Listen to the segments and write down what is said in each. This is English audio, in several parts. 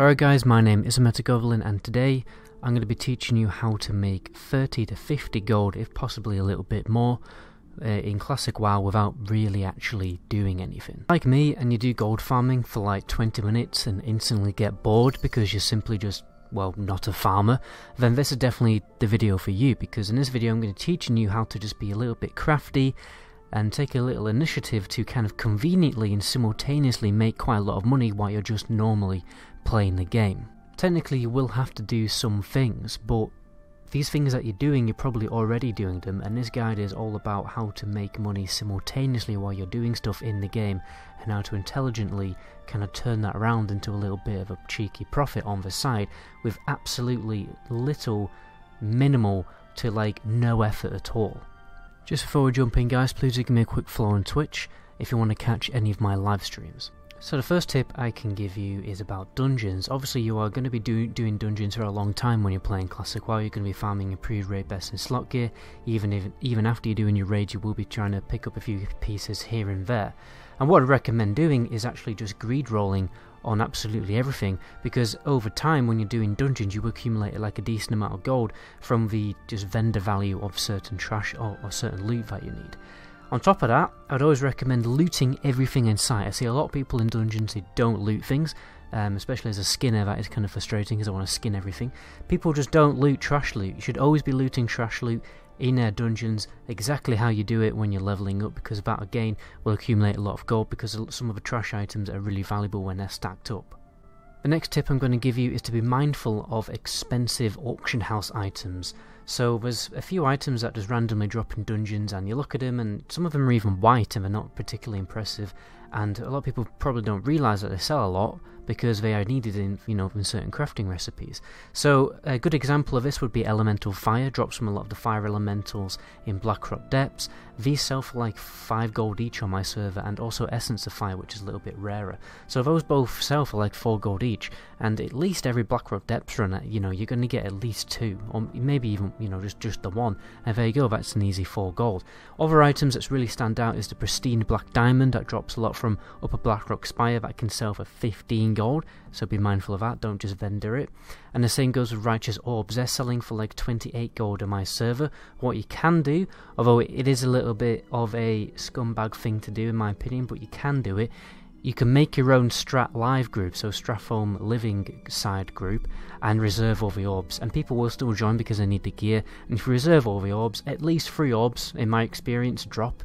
Alright guys, my name is Goblin, and today I'm going to be teaching you how to make 30 to 50 gold, if possibly a little bit more, in Classic WoW without really actually doing anything. Like me, and you do gold farming for like 20 minutes and instantly get bored because you're simply just, well, not a farmer, then this is definitely the video for you, because in this video I'm going to be teaching you how to just be a little bit crafty and take a little initiative to kind of conveniently and simultaneously make quite a lot of money while you're just normally playing the game. Technically you will have to do some things, but these things that you're doing, you're probably already doing them, and this guide is all about how to make money simultaneously while you're doing stuff in the game, and how to intelligently kind of turn that around into a little bit of a cheeky profit on the side with absolutely minimal to like no effort at all. Just before we jump in guys, please do give me a quick follow on Twitch if you want to catch any of my live streams. So the first tip I can give you is about dungeons. Obviously you are going to be doing dungeons for a long time when you're playing Classic WoW. You're going to be farming your pre-raid best and slot gear. Even after you're doing your raids, you will be trying to pick up a few pieces here and there. And what I recommend doing is actually just greed rolling on absolutely everything, because over time when you're doing dungeons you accumulate like a decent amount of gold from the just vendor value of certain trash or certain loot that you need. On top of that, I'd always recommend looting everything in sight. I see a lot of people in dungeons who don't loot things, especially as a skinner. That is kind of frustrating because I want to skin everything. People just don't loot trash loot. You should always be looting trash loot in dungeons, exactly how you do it when you're leveling up, because that again will accumulate a lot of gold, because some of the trash items are really valuable when they're stacked up. The next tip I'm going to give you is to be mindful of expensive auction house items. So there's a few items that just randomly drop in dungeons, and you look at them and some of them are even white and they're not particularly impressive, and a lot of people probably don't realise that they sell a lot because they are needed in, in certain crafting recipes. So a good example of this would be Elemental Fire. Drops from a lot of the fire elementals in Blackrock Depths. These sell for like 5 gold each on my server, and also Essence of Fire, which is a little bit rarer. So those both sell for like 4 gold each, and at least every Blackrock Depths run, you're going to get at least 2, or maybe even just the 1, and there you go, that's an easy 4 gold. Other items that really stand out is the Pristine Black Diamond that drops a lot from Upper Blackrock Spire, that can sell for 15 gold, so be mindful of that, don't just vendor it. And the same goes with Righteous Orbs. They're selling for like 28 gold on my server. What you can do, although it is a little bit of a scumbag thing to do in my opinion, but you can do it, you can make your own Strat Live group, so Stratholme Living side group, and reserve all the orbs, and people will still join because they need the gear. And if you reserve all the orbs, at least 3 orbs in my experience drop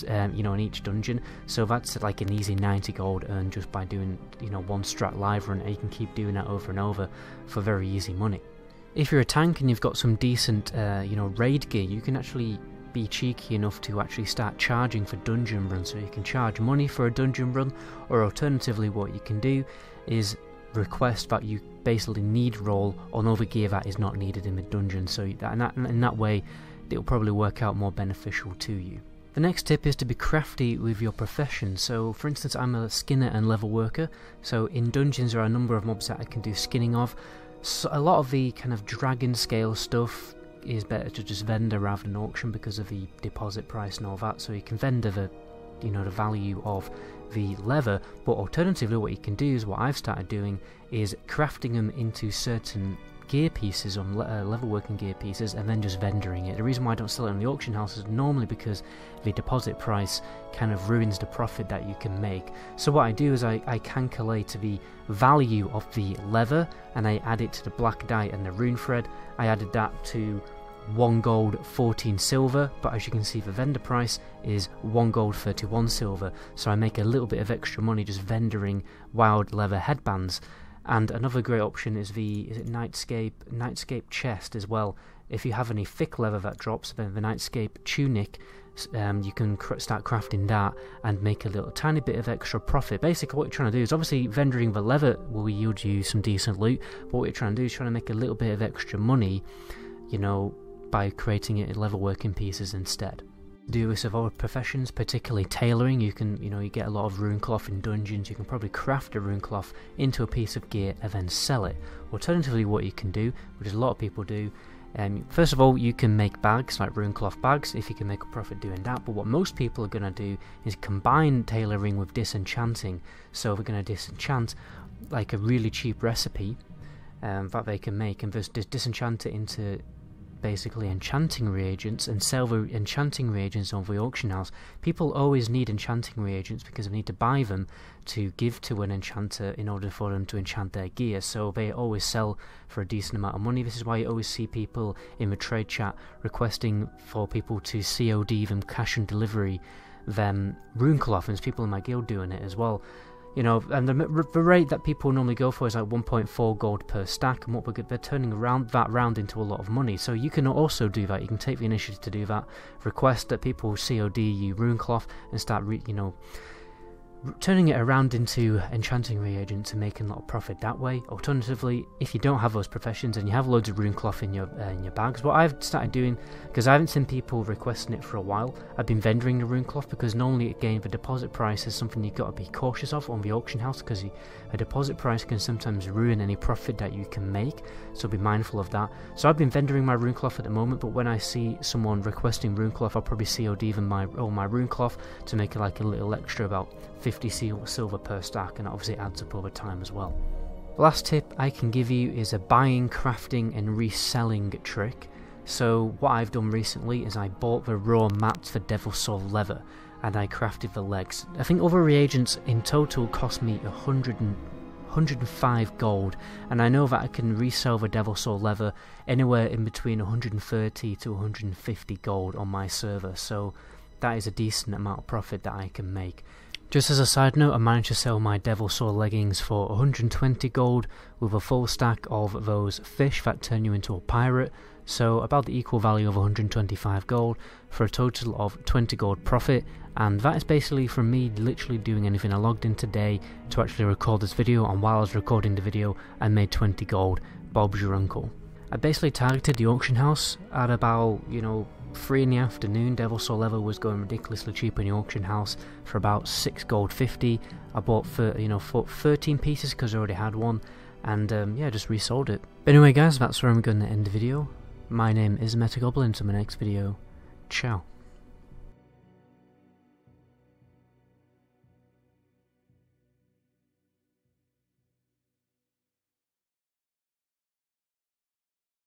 in each dungeon, so that's like an easy 90 gold earned just by doing one Strat Live run, and you can keep doing that over and over for very easy money. If you're a tank and you've got some decent raid gear, you can actually be cheeky enough to actually start charging for dungeon runs, so you can charge money for a dungeon run, or alternatively what you can do is request that you basically need roll on other gear that is not needed in the dungeon, so in that way it'll probably work out more beneficial to you. The next tip is to be crafty with your profession. So for instance, I'm a skinner and level worker, so in dungeons there are a number of mobs that I can do skinning of. So a lot of the kind of dragon scale stuff is better to just vendor rather than auction because of the deposit price and all that, so you can vendor the value of the leather, but alternatively what you can do is what I've started doing is crafting them into certain gear pieces, on level working gear pieces, and then just vendoring it. The reason why I don't sell it in the auction house is normally because the deposit price kind of ruins the profit that you can make. So what I do is I calculate the value of the leather, and I add it to the black dye and the rune thread. I added that to 1 gold 14 silver, but as you can see the vendor price is 1 gold 31 silver, so I make a little bit of extra money just vendoring wild leather headbands. And another great option is the Nightscape chest as well. If you have any thick leather that drops, then the Nightscape tunic, you can start crafting that and make a little tiny bit of extra profit. Basically what you're trying to do is, obviously vendoring the leather will yield you some decent loot, but what you're trying to do is trying to make a little bit of extra money, by creating it in level working pieces instead. Do this with other professions, particularly tailoring. You can, you get a lot of rune cloth in dungeons. You can probably craft a rune cloth into a piece of gear and then sell it. Alternatively, what you can do, which a lot of people do, first of all, you can make bags, like rune cloth bags, if you can make a profit doing that. But what most people are going to do is combine tailoring with disenchanting. So we're going to disenchant like a really cheap recipe that they can make, and just disenchant it into basically enchanting reagents and sell the enchanting reagents on the auction house. People always need enchanting reagents because they need to buy them to give to an enchanter in order for them to enchant their gear, so they always sell for a decent amount of money. This is why you always see people in the trade chat requesting for people to COD them, cash and delivery them rune cloth, and there's people in my guild doing it as well. You know, and the rate that people normally go for is like 1.4 gold per stack, and they're turning that round into a lot of money. So you can also do that. You can take the initiative to do that. Request that people COD you rune cloth and start, turning it around into enchanting reagents and making a lot of profit that way. Alternatively, if you don't have those professions and you have loads of rune cloth in your bags, what I've started doing, because I haven't seen people requesting it for a while, I've been vendoring the rune cloth, because normally again the deposit price is something you've got to be cautious of on the auction house, because a deposit price can sometimes ruin any profit that you can make, so be mindful of that. So I've been vendoring my rune cloth at the moment, but when I see someone requesting rune cloth, I'll probably COD even all my rune cloth to make it like a little extra, about 50 silver per stack, and obviously it adds up over time as well. The last tip I can give you is a buying, crafting and reselling trick. So what I've done recently is I bought the raw mats for Devil Soul leather and I crafted the legs. I think other reagents in total cost me 105 gold, and I know that I can resell the Devil Soul leather anywhere in between 130 to 150 gold on my server, so that is a decent amount of profit that I can make. Just as a side note, I managed to sell my Devil Soul leggings for 120 gold with a full stack of those fish that turn you into a pirate, so about the equal value of 125 gold for a total of 20 gold profit. And that is basically from me literally doing anything. I logged in today to actually record this video, and while I was recording the video I made 20 gold. Bob's your uncle. I basically targeted the auction house at about 3 in the afternoon. Devil Soul leather was going ridiculously cheap in the auction house for about 6 gold 50. I bought 13 pieces because I already had one, and yeah, just resold it. But anyway guys, that's where I'm going to end the video. My name is Metagoblin. Until my next video, ciao.